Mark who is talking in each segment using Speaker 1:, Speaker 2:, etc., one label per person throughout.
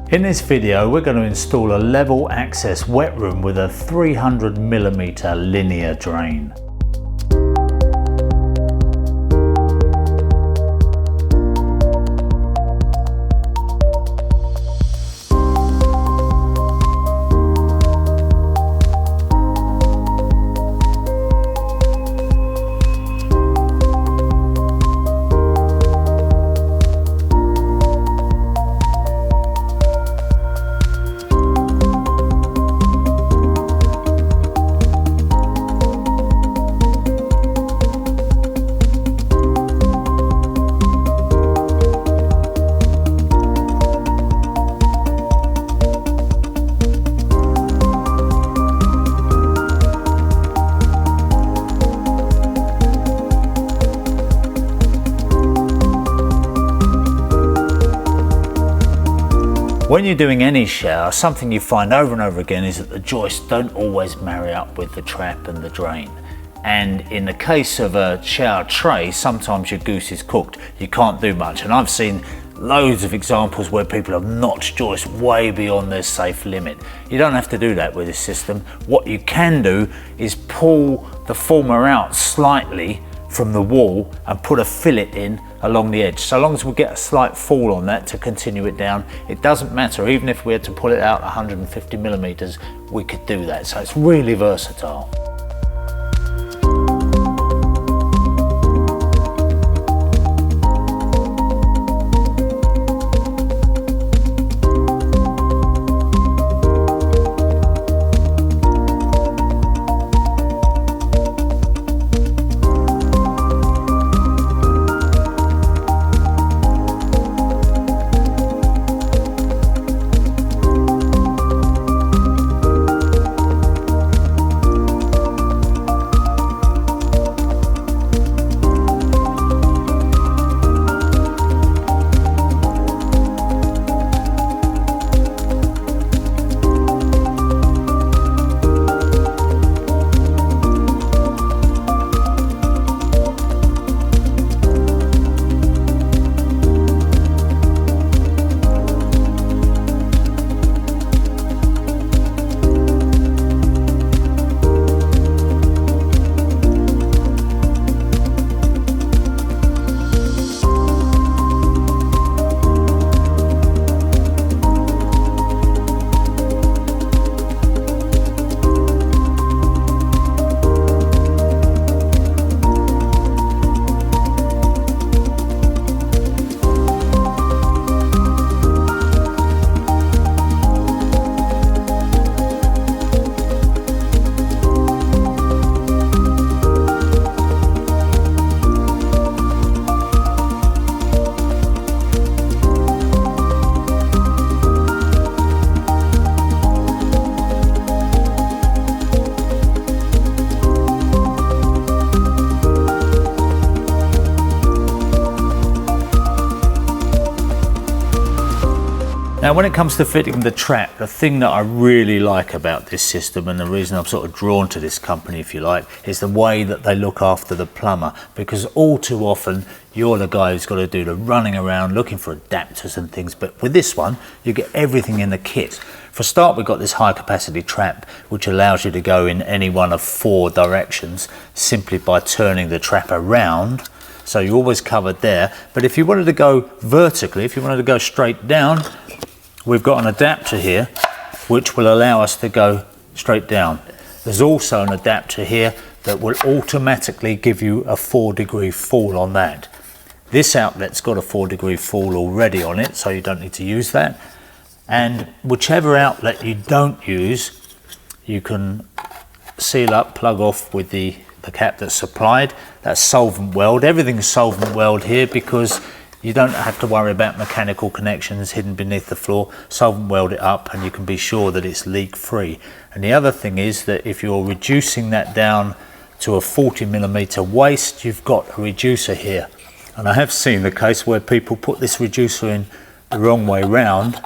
Speaker 1: In this video, we're going to install a level access wet room with a 300mm linear drain. When you're doing any shower, something you find over and over again is that the joists don't always marry up with the trap and the drain. And in the case of a shower tray, sometimes your goose is cooked. You can't do much. And I've seen loads of examples where people have notched joists way beyond their safe limit. You don't have to do that with this system. What you can do is pull the former out slightly from the wall and put a fillet in along the edge. So long as we get a slight fall on that to continue it down, it doesn't matter. Even if we had to pull it out 150mm, we could do that. So it's really versatile. Now when it comes to fitting the trap, the thing that I really like about this system, and the reason I'm sort of drawn to this company if you like, is the way that they look after the plumber, because all too often you're the guy who's got to do the running around looking for adapters and things, but with this one you get everything in the kit. For a start, we've got this high capacity trap which allows you to go in any one of 4 directions simply by turning the trap around. So you're always covered there. But if you wanted to go vertically, if you wanted to go straight down, we've got an adapter here which will allow us to go straight down. There's also an adapter here that will automatically give you a 4-degree fall on that. This outlet's got a 4-degree fall already on it, so you don't need to use that. And whichever outlet you don't use, you can seal up, plug off with the cap that's supplied. That's solvent weld. Everything's solvent weld here because you don't have to worry about mechanical connections hidden beneath the floor. Solvent weld it up and you can be sure that it's leak free. And the other thing is that if you're reducing that down to a 40mm waste, you've got a reducer here. And I have seen the case where people put this reducer in the wrong way round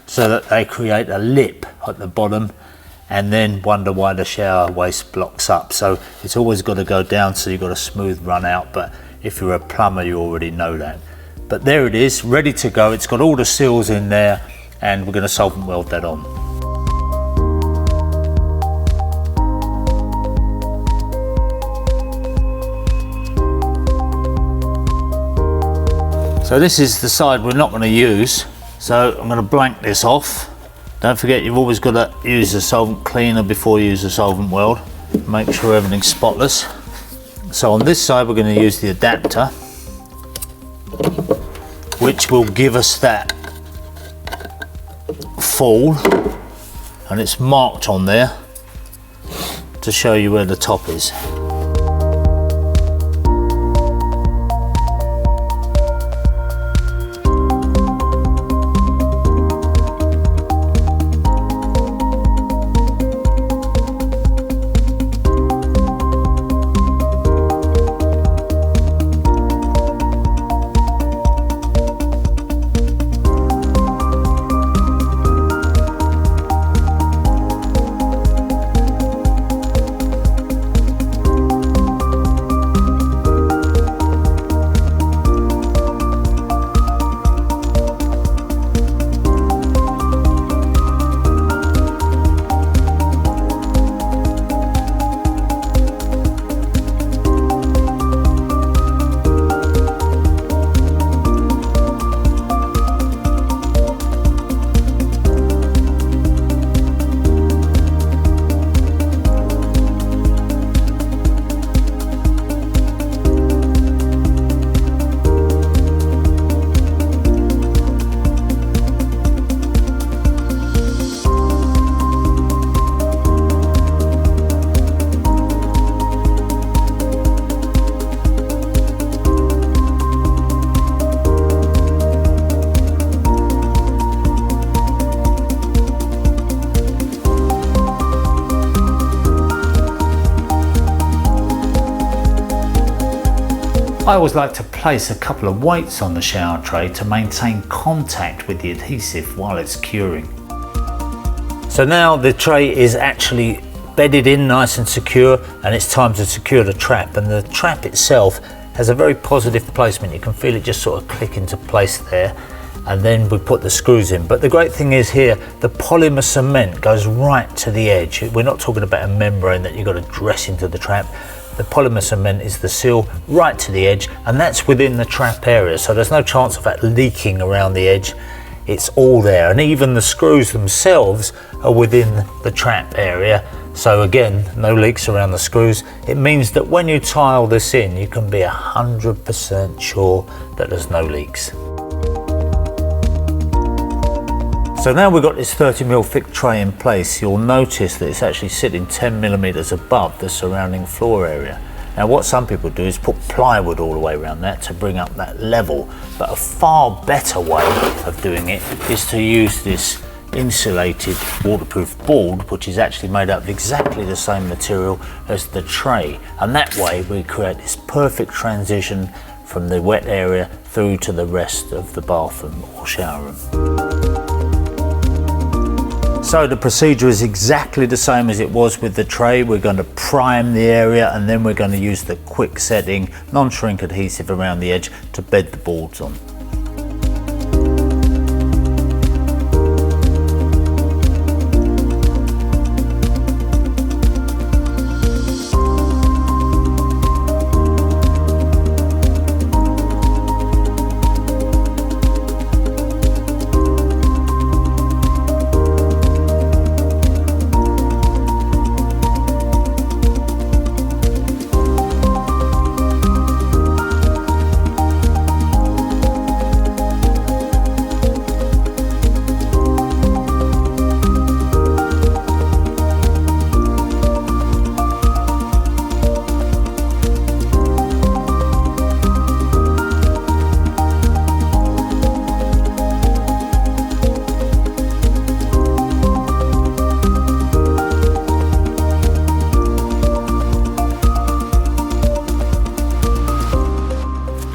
Speaker 1: so that they create a lip at the bottom and then wonder why the shower waste blocks up. So it's always got to go down so you've got a smooth run out, but if you're a plumber you already know that. But there it is, ready to go. It's got all the seals in there and we're going to solvent weld that on. So this is the side we're not going to use, so I'm going to blank this off. Don't forget, you've always got to use a solvent cleaner before you use a solvent weld. Make sure everything's spotless. So on this side we're going to use the adapter, which will give us that fall, and it's marked on there to show you where the top is. I always like to place a couple of weights on the shower tray to maintain contact with the adhesive while it's curing. So now the tray is actually bedded in nice and secure, and it's time to secure the trap. And the trap itself has a very positive placement. You can feel it just sort of click into place there, and then we put the screws in. But the great thing is here, the polymer cement goes right to the edge. We're not talking about a membrane that you've got to dress into the trap. The polymer cement is the seal right to the edge, and that's within the trap area, so there's no chance of that leaking around the edge. It's all there, and even the screws themselves are within the trap area, so again, no leaks around the screws. It means that when you tile this in, you can be 100% sure that there's no leaks. So now we've got this 30mm thick tray in place, you'll notice that it's actually sitting 10mm above the surrounding floor area. Now what some people do is put plywood all the way around that to bring up that level, but a far better way of doing it is to use this insulated waterproof board, which is actually made up of exactly the same material as the tray, and that way we create this perfect transition from the wet area through to the rest of the bathroom or shower room. So the procedure is exactly the same as it was with the tray. We're going to prime the area, and then we're going to use the quick setting non-shrink adhesive around the edge to bed the boards on.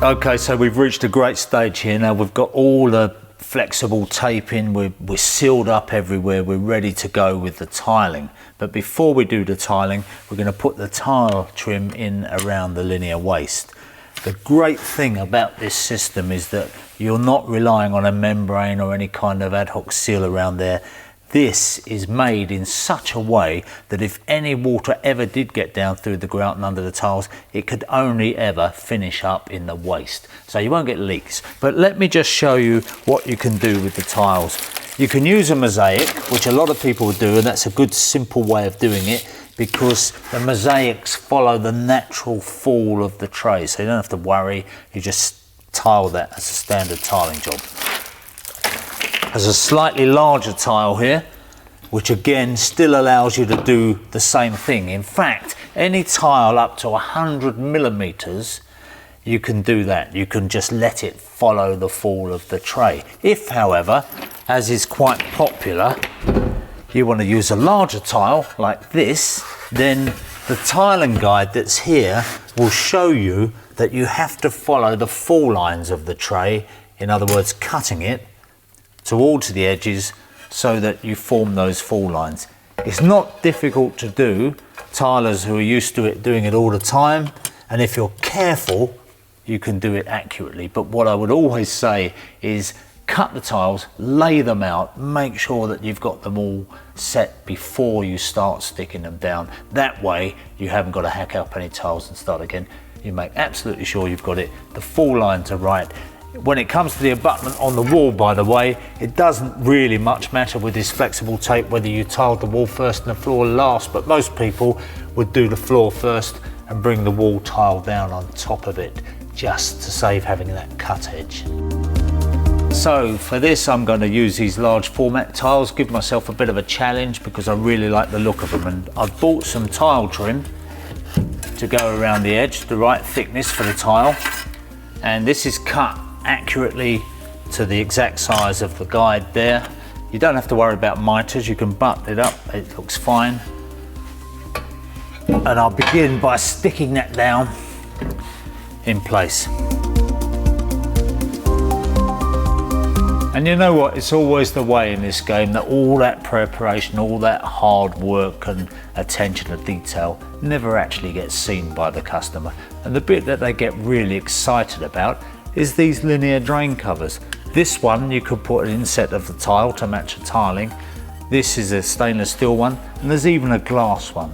Speaker 1: Okay, so we've reached a great stage here. Now we've got all the flexible tape in, we're sealed up everywhere, we're ready to go with the tiling. But before we do the tiling, we're going to put the tile trim in around the linear waist. The great thing about this system is that You're not relying on a membrane or any kind of ad hoc seal around there. This is made in such a way that if any water ever did get down through the grout and under the tiles, it could only ever finish up in the waste. So you won't get leaks. But let me just show you what you can do with the tiles. You can use a mosaic, which a lot of people do, and that's a good simple way of doing it, because the mosaics follow the natural fall of the tray. So you don't have to worry, you just tile that as a standard tiling job. There's a slightly larger tile here, which again still allows you to do the same thing. In fact, any tile up to 100 millimeters, you can do that. You can just let it follow the fall of the tray. If, however, as is quite popular, you want to use a larger tile like this, then the tiling guide that's here will show you that you have to follow the fall lines of the tray, in other words, cutting it towards the edges so that you form those fall lines. It's not difficult to do. Tilers who are used to it doing it all the time, and if you're careful, you can do it accurately. But what I would always say is cut the tiles, lay them out, make sure that you've got them all set before you start sticking them down. That way you haven't got to hack up any tiles and start again. You make absolutely sure you've got it, the fall lines are right. When it comes to the abutment on the wall, by the way, it doesn't really much matter with this flexible tape whether you tiled the wall first and the floor last, but most people would do the floor first and bring the wall tile down on top of it, just to save having that cut edge. So for this, I'm going to use these large format tiles, give myself a bit of a challenge because I really like the look of them, and I've bought some tile trim to go around the edge, the right thickness for the tile, and this is cut accurately to the exact size of the guide there. You don't have to worry about miters, you can butt it up, it looks fine. And I'll begin by sticking that down in place. And you know what, it's always the way in this game that all that preparation, all that hard work and attention to detail never actually gets seen by the customer. And the bit that they get really excited about is these linear drain covers. This one you could put an inset of the tile to match the tiling. This is a stainless steel one, and there's even a glass one.